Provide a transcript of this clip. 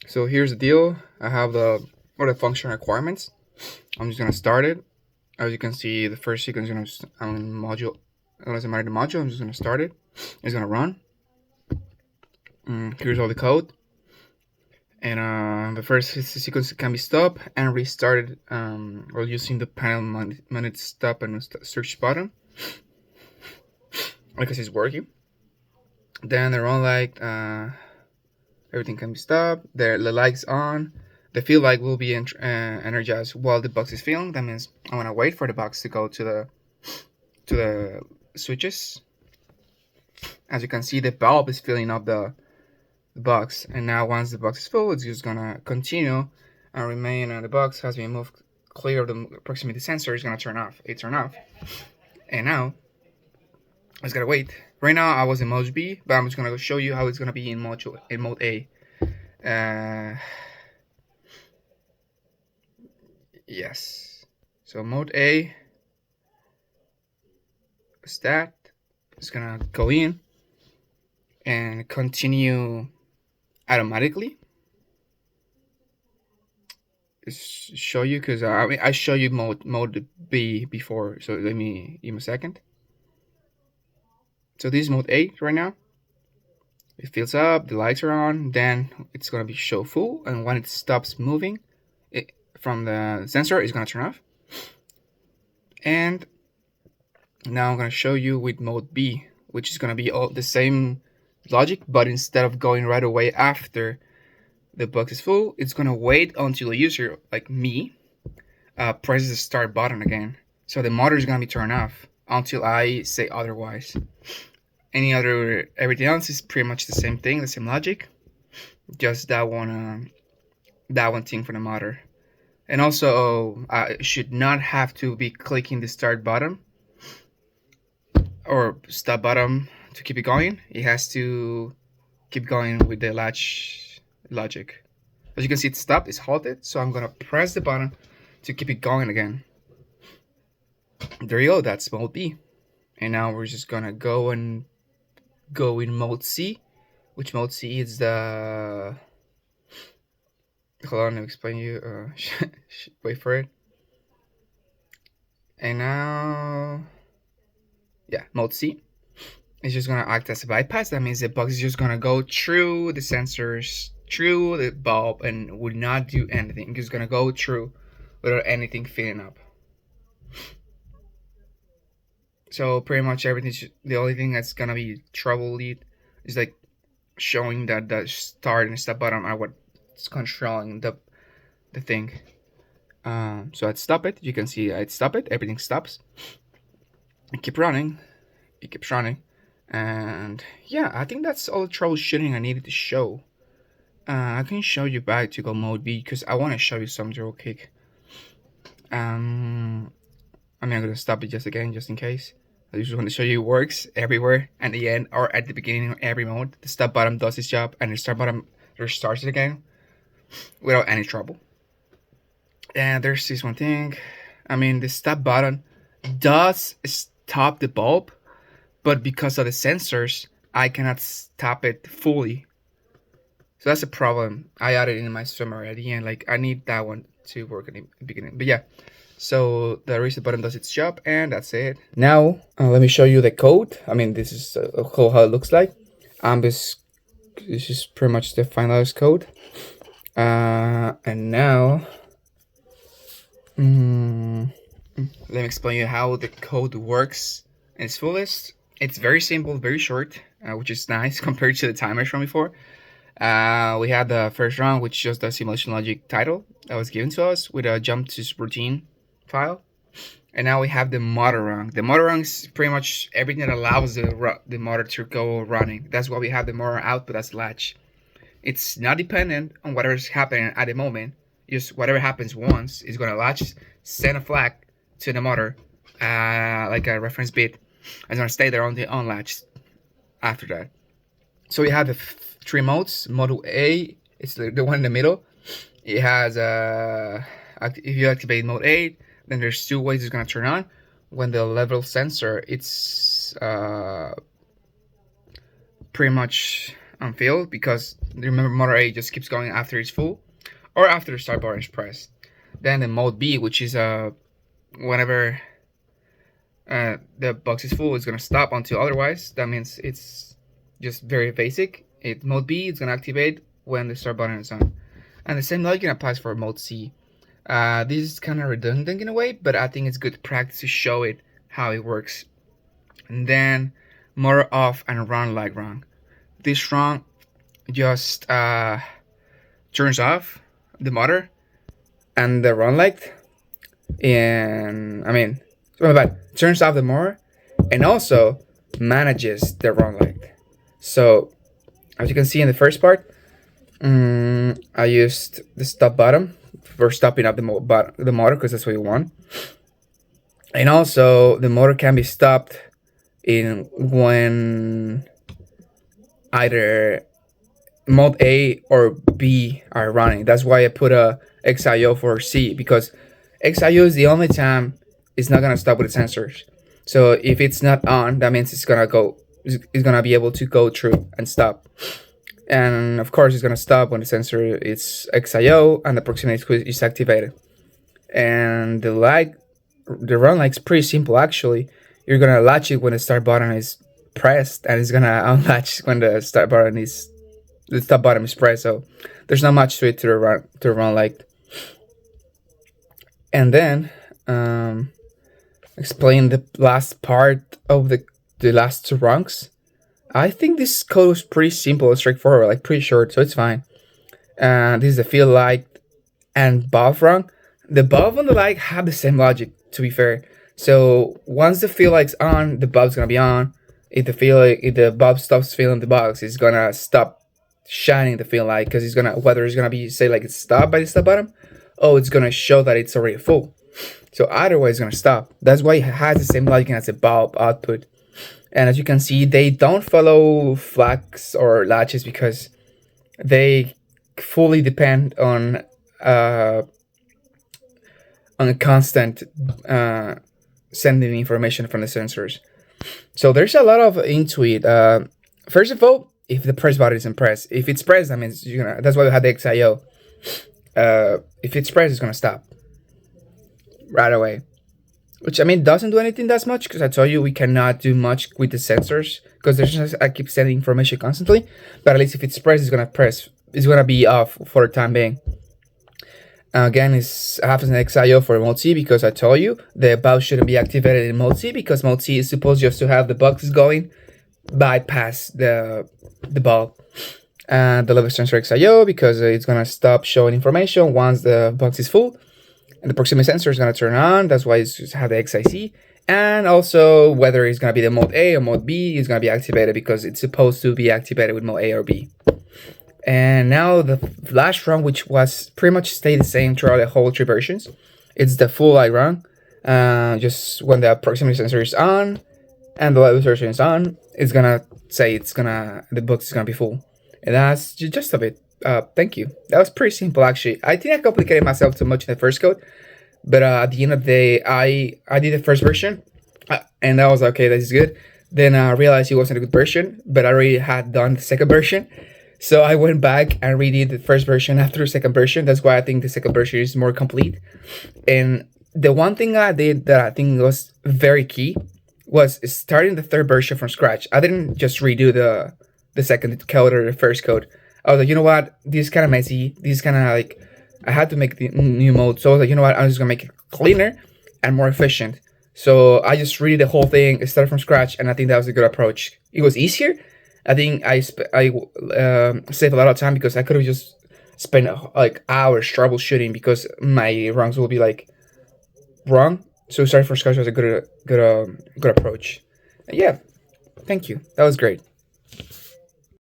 So here's the deal. I have the function requirements. I'm just gonna start it. As you can see, the first sequence is gonna module. Unless I mark the module, I'm just gonna start it. It's gonna run. Here's all the code. And the first sequence can be stopped and restarted while using the panel manage stop and search button. Because it's working. Then the run light, everything can be stopped. The light's on. The field light will be energized while the box is filling. That means I'm gonna wait for the box to go to the switches. As you can see, the bulb is filling up the box, and now once the box is full, it's just gonna continue and remain, and the box has been moved clear of the proximity sensor. Is gonna turn off. It turned off, and now I just gotta wait. Right now I was in mode B, but I'm just gonna show you how it's gonna be in mode A. Yes. So mode A, stat is gonna go in and continue automatically. Just show you, because I show you mode B before, so let me give me a second. So this is mode A right now. It fills up, the lights are on, then it's gonna be show full, and when it stops moving from the sensor, it's gonna turn off. And now I'm gonna show you with mode B, which is gonna be all the same logic, but instead of going right away after the box is full, it's gonna wait until a user like me presses the start button again. So the motor is gonna be turned off until I say otherwise. Everything else is pretty much the same thing, the same logic, just that one thing for the motor. And also, I should not have to be clicking the start button or stop button to keep it going. It has to keep going with the latch logic. As you can see, it's stopped, it's halted, so I'm gonna press the button to keep it going again. There you go, that's mode B. And now we're just gonna go in mode C, which mode C is the... Hold on, let me explain you. Wait for it. And now, yeah, mode C is just gonna act as a bypass. That means the box is just gonna go through the sensors, through the bulb, and would not do anything. It's gonna go through without anything filling up. So pretty much everything. The only thing that's gonna be trouble lead is like showing that the start and stop button are what's controlling the thing. So I'd stop it. You can see I'd stop it. Everything stops. I keep running. It keeps running. And yeah, I think that's all the troubleshooting I needed to show. I can show you back to go mode B because I want to show you something real quick. I'm gonna stop it just in case. I just want to show you it works everywhere at the end or at the beginning of every mode. The stop button does its job, and the start button restarts it again without any trouble. And there's this one thing. The stop button does stop the bulb, but because of the sensors, I cannot stop it fully. So that's a problem. I added it in my summary at the end. Like, I need that one to work at the beginning. But yeah, so the reset button does its job, and that's it. Now, let me show you the code. This is how it looks like. This is pretty much the finalized code. And now, let me explain you how the code works in its fullest. It's very simple, very short, which is nice compared to the timers from before. We had the first run, which is just the simulation logic title that was given to us with a jump to routine file. And now we have the motor run. The motor run is pretty much everything that allows the motor to go running. That's why we have the motor output as latch. It's not dependent on whatever's happening at the moment. Just whatever happens once is going to latch, send a flag to the motor, like a reference bit. It's going to stay there on the unlatched after that. So we have the three modes. Mode A, it's the one in the middle. It has if you activate mode A, then there's two ways it's gonna turn on. When the level sensor, it's pretty much on fill, because remember motor A just keeps going after it's full or after the start button is pressed. Then the mode B, which is whenever the box is full, it's gonna stop until otherwise. That means it's just very basic. Mode B is gonna activate when the start button is on, and the same logic applies for mode C. This is kind of redundant in a way, but I think it's good practice to show it how it works. And then motor off and run like run. This run just turns off the motor and the run light, and turns off the motor and also manages the run light. So as you can see in the first part, I used the stop button for stopping up the motor because that's what you want. And also the motor can be stopped when either mode A or B are running. That's why I put a XIO for C, because XIO is the only time it's not gonna stop with the sensors. So if it's not on, that means it's gonna be able to go through and stop. And of course, it's gonna stop when the sensor is XIO and the proximity squeeze is activated. And the run light's pretty simple actually. You're gonna latch it when the start button is pressed, and it's gonna unlatch when the stop button is pressed. So there's not much to it to run light. And then explain the last part of the last two rungs. I think this code was pretty simple and straightforward, like pretty short, so it's fine. This is the fill light and bulb rung. The bulb and the light have the same logic, to be fair. So once the fill light's on, the bulb's gonna be on. If the bulb stops filling the box, it's gonna stop shining the fill light, because whether it's gonna be say like it's stopped by the stop button, or it's gonna show that it's already full. So either way, it's gonna stop. That's why it has the same logic as a bulb output. And as you can see, they don't follow flags or latches because they fully depend on a constant sending information from the sensors. So there's a lot of into it. First of all, if the press button isn't pressed, if it's pressed, that means that's why we had the XIO. If it's pressed, it's gonna stop right away. Which doesn't do anything that much, because I told you we cannot do much with the sensors because I keep sending information constantly. But at least if it's pressed, it's gonna be off for the time being. Again, I have an XIO for mode C because I told you the bulb shouldn't be activated in mode C, because mode C is supposed just to have the boxes going, bypass the bulb. And the level sensor XIO because it's gonna stop showing information once the box is full. And the proximity sensor is going to turn on. That's why it's just have the XIC. And also whether it's going to be the mode A or mode B is going to be activated, because it's supposed to be activated with mode A or B. And now the last run, which was pretty much stayed the same throughout the whole three versions. It's the full light run. Just when the proximity sensor is on and the level sensor is on, it's going to say the box is going to be full. And that's just a bit. Thank you. That was pretty simple actually. I think I complicated myself too much in the first code, but at the end of the day, I did the first version, and I was like, okay, this is good. Then I realized it wasn't a good version, but I already had done the second version, so I went back and redid the first version after the second version. That's why I think the second version is more complete. And the one thing I did that I think was very key was starting the third version from scratch. I didn't just redo the second code or the first code. I was like, you know what, this is kind of messy. This is kind of like, I had to make the new mode. So I was like, you know what, I'm just going to make it cleaner and more efficient. So I just redid the whole thing, started from scratch, and I think that was a good approach. It was easier. I think I saved a lot of time, because I could have just spent like hours troubleshooting, because my rungs will be like wrong. So starting from scratch was a good approach. And yeah, thank you. That was great.